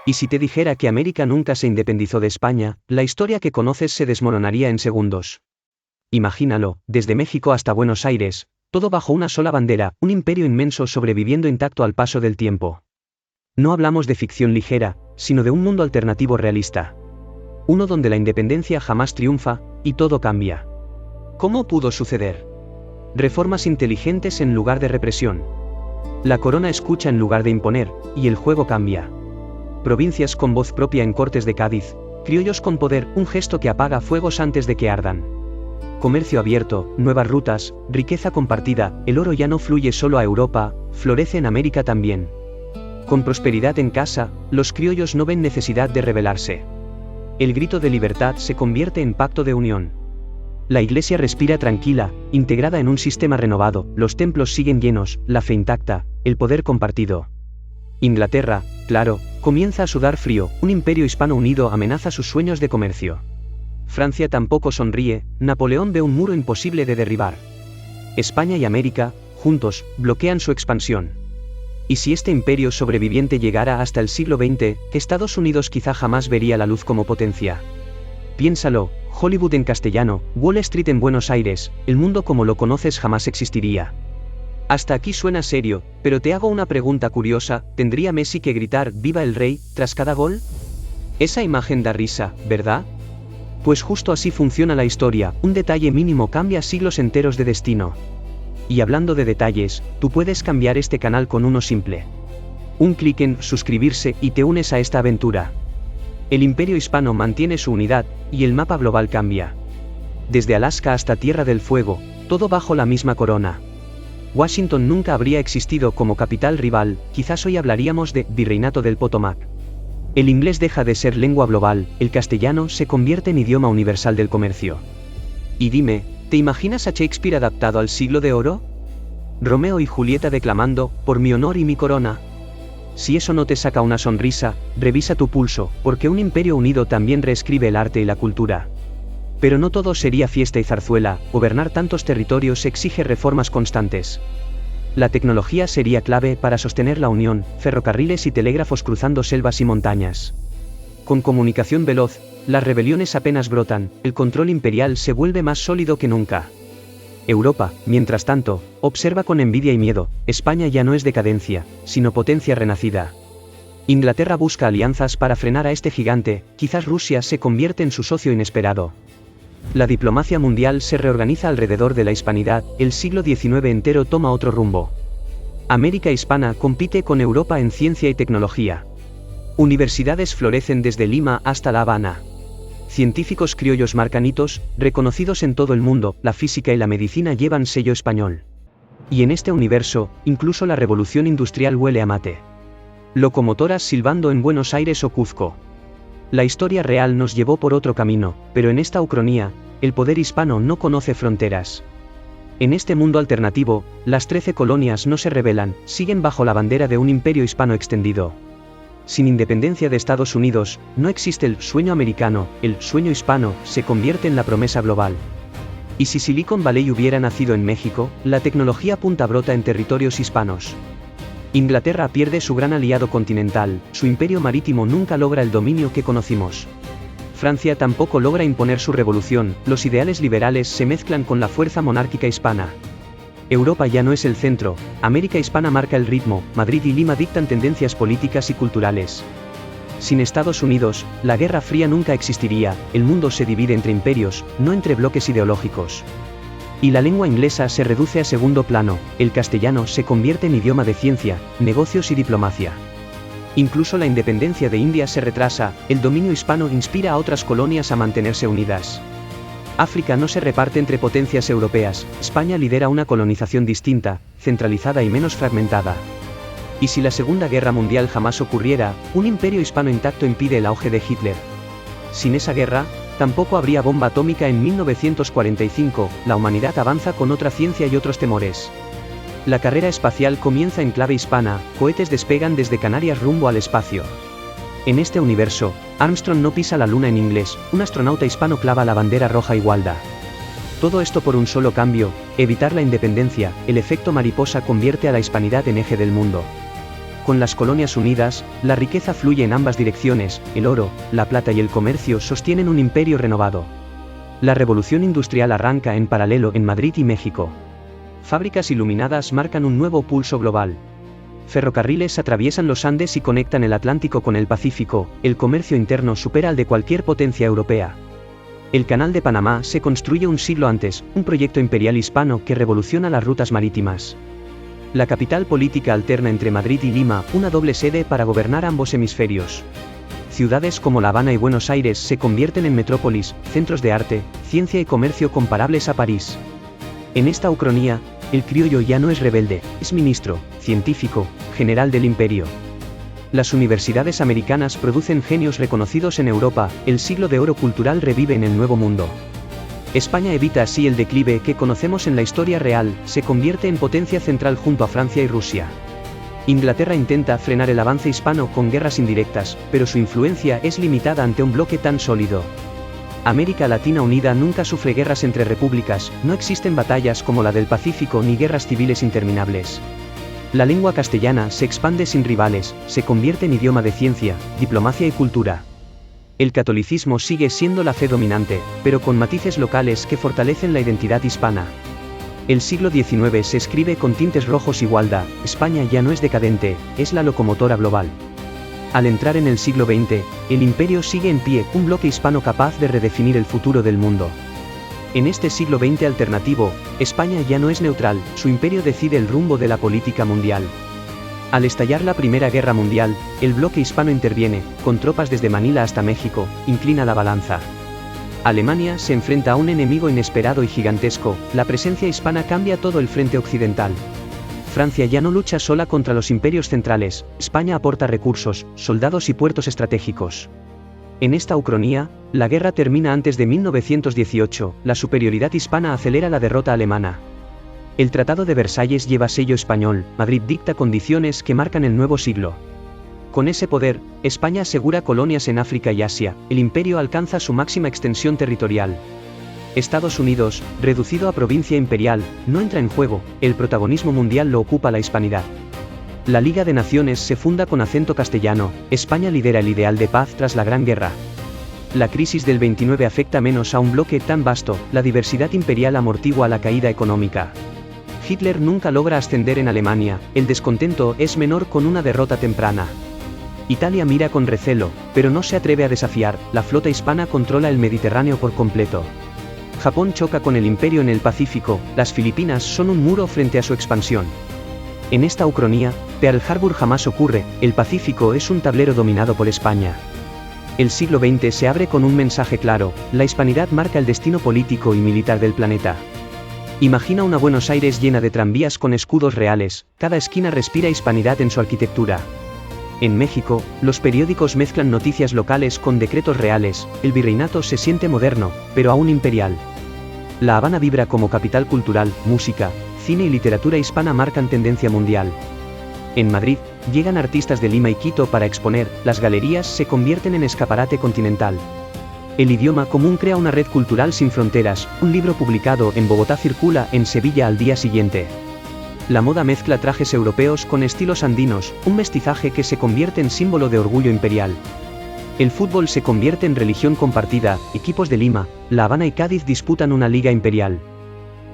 Y si te dijera que América nunca se independizó de España, la historia que conoces se desmoronaría en segundos. Imagínalo, desde México hasta Buenos Aires, todo bajo una sola bandera, un imperio inmenso sobreviviendo intacto al paso del tiempo. No hablamos de ficción ligera, sino de un mundo alternativo realista. Uno donde la independencia jamás triunfa, y todo cambia. ¿Cómo pudo suceder? Reformas inteligentes en lugar de represión. La corona escucha en lugar de imponer, y el juego cambia. Provincias con voz propia en Cortes de Cádiz, criollos con poder, un gesto que apaga fuegos antes de que ardan. Comercio abierto, nuevas rutas, riqueza compartida, el oro ya no fluye solo a Europa, florece en América también. Con prosperidad en casa, los criollos no ven necesidad de rebelarse. El grito de libertad se convierte en pacto de unión. La iglesia respira tranquila, integrada en un sistema renovado, los templos siguen llenos, la fe intacta, el poder compartido. Inglaterra, claro, comienza a sudar frío, un imperio hispano unido amenaza sus sueños de comercio. Francia tampoco sonríe, Napoleón ve un muro imposible de derribar. España y América, juntos, bloquean su expansión. Y si este imperio sobreviviente llegara hasta el siglo XX, Estados Unidos quizá jamás vería la luz como potencia. Piénsalo, Hollywood en castellano, Wall Street en Buenos Aires, el mundo como lo conoces jamás existiría. Hasta aquí suena serio, pero te hago una pregunta curiosa, ¿tendría Messi que gritar "Viva el Rey" tras cada gol? Esa imagen da risa, ¿verdad? Pues justo así funciona la historia, un detalle mínimo cambia siglos enteros de destino. Y hablando de detalles, tú puedes cambiar este canal con uno simple. Un clic en suscribirse y te unes a esta aventura. El imperio hispano mantiene su unidad, y el mapa global cambia. Desde Alaska hasta Tierra del Fuego, todo bajo la misma corona. Washington nunca habría existido como capital rival, quizás hoy hablaríamos de Virreinato del Potomac. El inglés deja de ser lengua global, el castellano se convierte en idioma universal del comercio. Y dime, ¿te imaginas a Shakespeare adaptado al siglo de oro? Romeo y Julieta declamando, "Por mi honor y mi corona". Si eso no te saca una sonrisa, revisa tu pulso, porque un imperio unido también reescribe el arte y la cultura. Pero no todo sería fiesta y zarzuela, gobernar tantos territorios exige reformas constantes. La tecnología sería clave para sostener la unión, ferrocarriles y telégrafos cruzando selvas y montañas. Con comunicación veloz, las rebeliones apenas brotan, el control imperial se vuelve más sólido que nunca. Europa, mientras tanto, observa con envidia y miedo, España ya no es decadencia, sino potencia renacida. Inglaterra busca alianzas para frenar a este gigante, quizás Rusia se convierte en su socio inesperado. La diplomacia mundial se reorganiza alrededor de la hispanidad, el siglo XIX entero toma otro rumbo. América hispana compite con Europa en ciencia y tecnología. Universidades florecen desde Lima hasta La Habana. Científicos criollos marcan hitos, reconocidos en todo el mundo, la física y la medicina llevan sello español. Y en este universo, incluso la revolución industrial huele a mate. Locomotoras silbando en Buenos Aires o Cuzco. La historia real nos llevó por otro camino, pero en esta ucronía, el poder hispano no conoce fronteras. En este mundo alternativo, las 13 colonias no se rebelan, siguen bajo la bandera de un imperio hispano extendido. Sin independencia de Estados Unidos, no existe el sueño americano, el sueño hispano se convierte en la promesa global. Y si Silicon Valley hubiera nacido en México, la tecnología punta brota en territorios hispanos. Inglaterra pierde su gran aliado continental, su imperio marítimo nunca logra el dominio que conocimos. Francia tampoco logra imponer su revolución, los ideales liberales se mezclan con la fuerza monárquica hispana. Europa ya no es el centro, América hispana marca el ritmo, Madrid y Lima dictan tendencias políticas y culturales. Sin Estados Unidos, la Guerra Fría nunca existiría, el mundo se divide entre imperios, no entre bloques ideológicos. Y la lengua inglesa se reduce a segundo plano, el castellano se convierte en idioma de ciencia, negocios y diplomacia. Incluso la independencia de India se retrasa, el dominio hispano inspira a otras colonias a mantenerse unidas. África no se reparte entre potencias europeas, España lidera una colonización distinta, centralizada y menos fragmentada. Y si la Segunda Guerra Mundial jamás ocurriera, un imperio hispano intacto impide el auge de Hitler. Sin esa guerra, tampoco habría bomba atómica en 1945, la humanidad avanza con otra ciencia y otros temores. La carrera espacial comienza en clave hispana, cohetes despegan desde Canarias rumbo al espacio. En este universo, Armstrong no pisa la luna en inglés, un astronauta hispano clava la bandera roja igualda. Todo esto por un solo cambio, evitar la independencia, el efecto mariposa convierte a la hispanidad en eje del mundo. Con las colonias unidas, la riqueza fluye en ambas direcciones, el oro, la plata y el comercio sostienen un imperio renovado. La revolución industrial arranca en paralelo en Madrid y México. Fábricas iluminadas marcan un nuevo pulso global. Ferrocarriles atraviesan los Andes y conectan el Atlántico con el Pacífico, el comercio interno supera al de cualquier potencia europea. El Canal de Panamá se construye un siglo antes, un proyecto imperial hispano que revoluciona las rutas marítimas. La capital política alterna entre Madrid y Lima, una doble sede para gobernar ambos hemisferios. Ciudades como La Habana y Buenos Aires se convierten en metrópolis, centros de arte, ciencia y comercio comparables a París. En esta ucronía, el criollo ya no es rebelde, es ministro, científico, general del imperio. Las universidades americanas producen genios reconocidos en Europa, el siglo de oro cultural revive en el Nuevo Mundo. España evita así el declive que conocemos en la historia real, se convierte en potencia central junto a Francia y Rusia. Inglaterra intenta frenar el avance hispano con guerras indirectas, pero su influencia es limitada ante un bloque tan sólido. América Latina unida nunca sufre guerras entre repúblicas, no existen batallas como la del Pacífico ni guerras civiles interminables. La lengua castellana se expande sin rivales, se convierte en idioma de ciencia, diplomacia y cultura. El catolicismo sigue siendo la fe dominante, pero con matices locales que fortalecen la identidad hispana. El siglo XIX se escribe con tintes rojos y Gualda, España ya no es decadente, es la locomotora global. Al entrar en el siglo XX, el imperio sigue en pie, un bloque hispano capaz de redefinir el futuro del mundo. En este siglo XX alternativo, España ya no es neutral, su imperio decide el rumbo de la política mundial. Al estallar la Primera Guerra Mundial, el bloque hispano interviene, con tropas desde Manila hasta México, inclina la balanza. Alemania se enfrenta a un enemigo inesperado y gigantesco, la presencia hispana cambia todo el frente occidental. Francia ya no lucha sola contra los imperios centrales, España aporta recursos, soldados y puertos estratégicos. En esta ucronía, la guerra termina antes de 1918, la superioridad hispana acelera la derrota alemana. El Tratado de Versalles lleva sello español, Madrid dicta condiciones que marcan el nuevo siglo. Con ese poder, España asegura colonias en África y Asia, el imperio alcanza su máxima extensión territorial. Estados Unidos, reducido a provincia imperial, no entra en juego, el protagonismo mundial lo ocupa la hispanidad. La Liga de Naciones se funda con acento castellano, España lidera el ideal de paz tras la Gran Guerra. La crisis del 29 afecta menos a un bloque tan vasto, la diversidad imperial amortigua la caída económica. Hitler nunca logra ascender en Alemania, el descontento es menor con una derrota temprana. Italia mira con recelo, pero no se atreve a desafiar, la flota hispana controla el Mediterráneo por completo. Japón choca con el imperio en el Pacífico, las Filipinas son un muro frente a su expansión. En esta ucronía, Pearl Harbor jamás ocurre, el Pacífico es un tablero dominado por España. El siglo XX se abre con un mensaje claro, la hispanidad marca el destino político y militar del planeta. Imagina una Buenos Aires llena de tranvías con escudos reales, cada esquina respira hispanidad en su arquitectura. En México, los periódicos mezclan noticias locales con decretos reales, el virreinato se siente moderno, pero aún imperial. La Habana vibra como capital cultural, música, cine y literatura hispana marcan tendencia mundial. En Madrid, llegan artistas de Lima y Quito para exponer, las galerías se convierten en escaparate continental. El idioma común crea una red cultural sin fronteras, un libro publicado en Bogotá circula en Sevilla al día siguiente. La moda mezcla trajes europeos con estilos andinos, un mestizaje que se convierte en símbolo de orgullo imperial. El fútbol se convierte en religión compartida, equipos de Lima, La Habana y Cádiz disputan una liga imperial.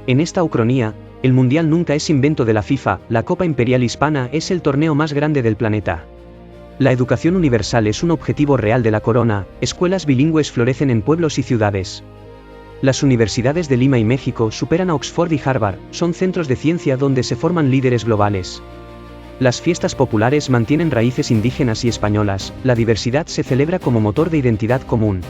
En esta ucronía, el mundial nunca es invento de la FIFA, la Copa Imperial Hispana es el torneo más grande del planeta. La educación universal es un objetivo real de la corona, escuelas bilingües florecen en pueblos y ciudades. Las universidades de Lima y México superan a Oxford y Harvard, son centros de ciencia donde se forman líderes globales. Las fiestas populares mantienen raíces indígenas y españolas, la diversidad se celebra como motor de identidad común.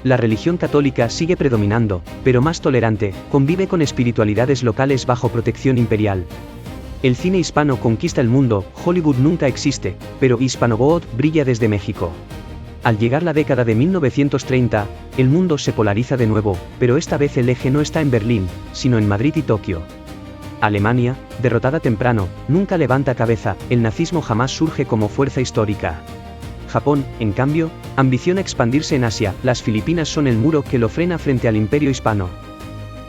La religión católica sigue predominando, pero más tolerante, convive con espiritualidades locales bajo protección imperial. El cine hispano conquista el mundo, Hollywood nunca existe, pero Hispanoboot brilla desde México. Al llegar la década de 1930, el mundo se polariza de nuevo, pero esta vez el eje no está en Berlín, sino en Madrid y Tokio. Alemania, derrotada temprano, nunca levanta cabeza, el nazismo jamás surge como fuerza histórica. Japón, en cambio, ambiciona expandirse en Asia, las Filipinas son el muro que lo frena frente al imperio hispano.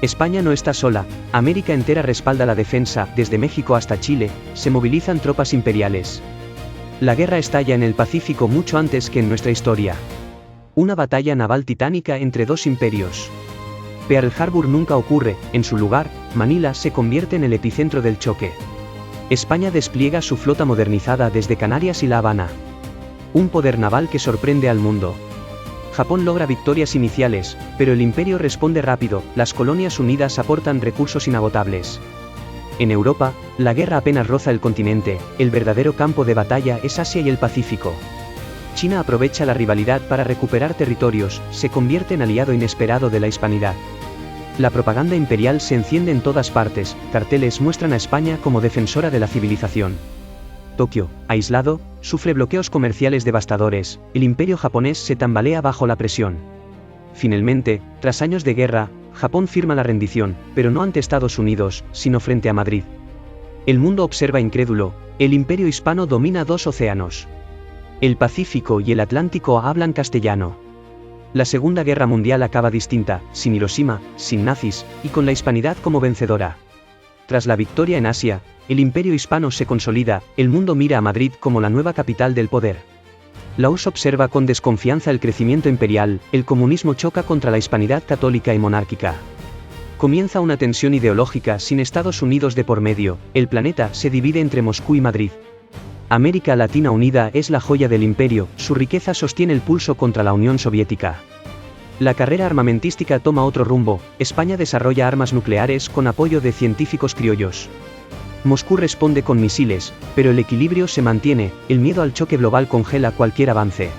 España no está sola, América entera respalda la defensa, desde México hasta Chile, se movilizan tropas imperiales. La guerra estalla en el Pacífico mucho antes que en nuestra historia. Una batalla naval titánica entre dos imperios. Pearl Harbor nunca ocurre, en su lugar, Manila se convierte en el epicentro del choque. España despliega su flota modernizada desde Canarias y La Habana. Un poder naval que sorprende al mundo. Japón logra victorias iniciales, pero el imperio responde rápido, las colonias unidas aportan recursos inagotables. En Europa, la guerra apenas roza el continente, el verdadero campo de batalla es Asia y el Pacífico. China aprovecha la rivalidad para recuperar territorios, se convierte en aliado inesperado de la hispanidad. La propaganda imperial se enciende en todas partes, carteles muestran a España como defensora de la civilización. Tokio, aislado, sufre bloqueos comerciales devastadores, el imperio japonés se tambalea bajo la presión. Finalmente, tras años de guerra, Japón firma la rendición, pero no ante Estados Unidos, sino frente a Madrid. El mundo observa incrédulo, el imperio hispano domina dos océanos. El Pacífico y el Atlántico hablan castellano. La Segunda Guerra Mundial acaba distinta, sin Hiroshima, sin nazis, y con la hispanidad como vencedora. Tras la victoria en Asia, el imperio hispano se consolida, el mundo mira a Madrid como la nueva capital del poder. La URSS observa con desconfianza el crecimiento imperial, el comunismo choca contra la hispanidad católica y monárquica. Comienza una tensión ideológica sin Estados Unidos de por medio, el planeta se divide entre Moscú y Madrid. América Latina unida es la joya del imperio, su riqueza sostiene el pulso contra la Unión Soviética. La carrera armamentística toma otro rumbo, España desarrolla armas nucleares con apoyo de científicos criollos. Moscú responde con misiles, pero el equilibrio se mantiene, el miedo al choque global congela cualquier avance.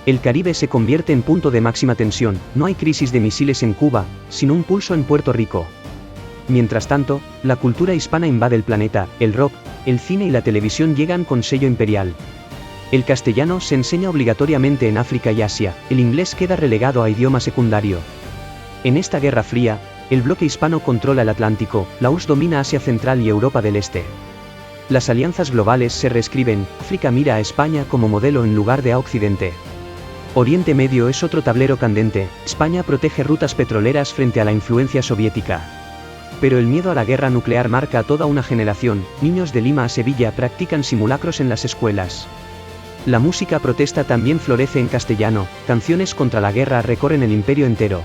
El Caribe se convierte en punto de máxima tensión, no hay crisis de misiles en Cuba, sino un pulso en Puerto Rico. Mientras tanto, la cultura hispana invade el planeta, el rock, el cine y la televisión llegan con sello imperial. El castellano se enseña obligatoriamente en África y Asia, el inglés queda relegado a idioma secundario. En esta Guerra Fría, el bloque hispano controla el Atlántico, la URSS domina Asia Central y Europa del Este. Las alianzas globales se reescriben, África mira a España como modelo en lugar de a Occidente. Oriente Medio es otro tablero candente, España protege rutas petroleras frente a la influencia soviética. Pero el miedo a la guerra nuclear marca a toda una generación, niños de Lima a Sevilla practican simulacros en las escuelas. La música protesta también florece en castellano, canciones contra la guerra recorren el imperio entero.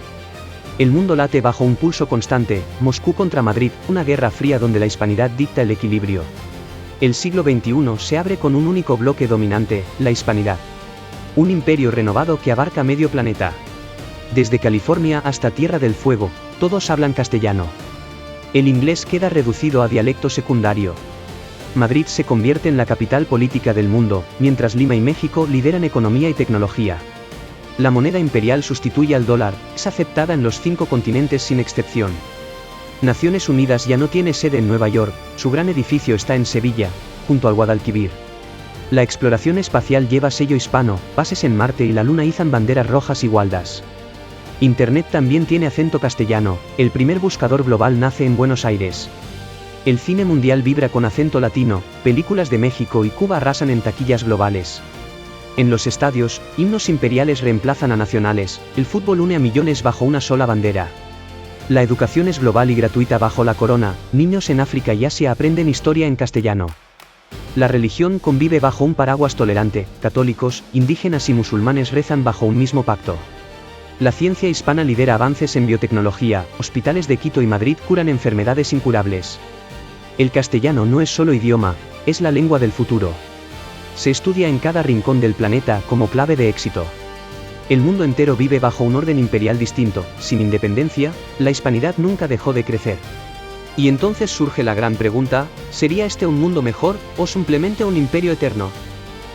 El mundo late bajo un pulso constante, Moscú contra Madrid, una guerra fría donde la hispanidad dicta el equilibrio. El siglo XXI se abre con un único bloque dominante, la hispanidad. Un imperio renovado que abarca medio planeta. Desde California hasta Tierra del Fuego, todos hablan castellano. El inglés queda reducido a dialecto secundario. Madrid se convierte en la capital política del mundo, mientras Lima y México lideran economía y tecnología. La moneda imperial sustituye al dólar, es aceptada en los 5 continentes sin excepción. Naciones Unidas ya no tiene sede en Nueva York, su gran edificio está en Sevilla, junto al Guadalquivir. La exploración espacial lleva sello hispano, bases en Marte y la Luna izan banderas rojas y gualdas. Internet también tiene acento castellano, el primer buscador global nace en Buenos Aires. El cine mundial vibra con acento latino, películas de México y Cuba arrasan en taquillas globales. En los estadios, himnos imperiales reemplazan a nacionales, el fútbol une a millones bajo una sola bandera. La educación es global y gratuita bajo la corona, niños en África y Asia aprenden historia en castellano. La religión convive bajo un paraguas tolerante, católicos, indígenas y musulmanes rezan bajo un mismo pacto. La ciencia hispana lidera avances en biotecnología, hospitales de Quito y Madrid curan enfermedades incurables. El castellano no es solo idioma, es la lengua del futuro. Se estudia en cada rincón del planeta como clave de éxito. El mundo entero vive bajo un orden imperial distinto, sin independencia, la hispanidad nunca dejó de crecer. Y entonces surge la gran pregunta, ¿sería este un mundo mejor, o simplemente un imperio eterno?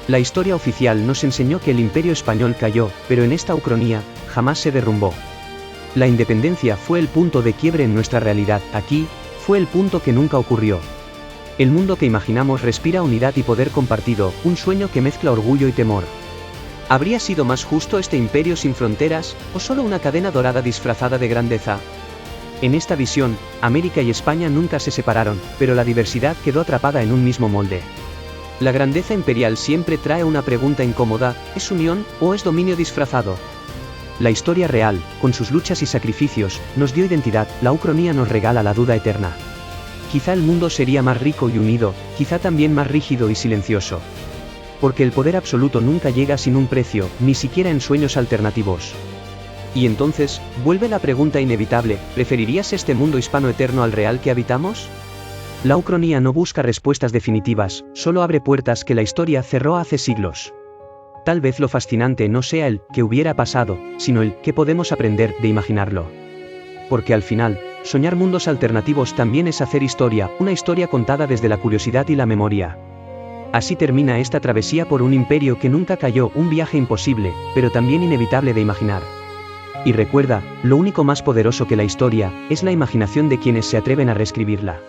La historia oficial nos enseñó que el imperio español cayó, pero en esta ucronía, jamás se derrumbó. La independencia fue el punto de quiebre en nuestra realidad, aquí, fue el punto que nunca ocurrió. El mundo que imaginamos respira unidad y poder compartido, un sueño que mezcla orgullo y temor. ¿Habría sido más justo este imperio sin fronteras, o solo una cadena dorada disfrazada de grandeza? En esta visión, América y España nunca se separaron, pero la diversidad quedó atrapada en un mismo molde. La grandeza imperial siempre trae una pregunta incómoda, ¿es unión, o es dominio disfrazado? La historia real, con sus luchas y sacrificios, nos dio identidad, la ucronía nos regala la duda eterna. Quizá el mundo sería más rico y unido, quizá también más rígido y silencioso. Porque el poder absoluto nunca llega sin un precio, ni siquiera en sueños alternativos. Y entonces, vuelve la pregunta inevitable, ¿preferirías este mundo hispano eterno al real que habitamos? La Ucronía no busca respuestas definitivas, solo abre puertas que la historia cerró hace siglos. Tal vez lo fascinante no sea el «qué hubiera pasado», sino el «qué podemos aprender» de imaginarlo. Porque al final, soñar mundos alternativos también es hacer historia, una historia contada desde la curiosidad y la memoria. Así termina esta travesía por un imperio que nunca cayó, un viaje imposible, pero también inevitable de imaginar. Y recuerda, lo único más poderoso que la historia, es la imaginación de quienes se atreven a reescribirla.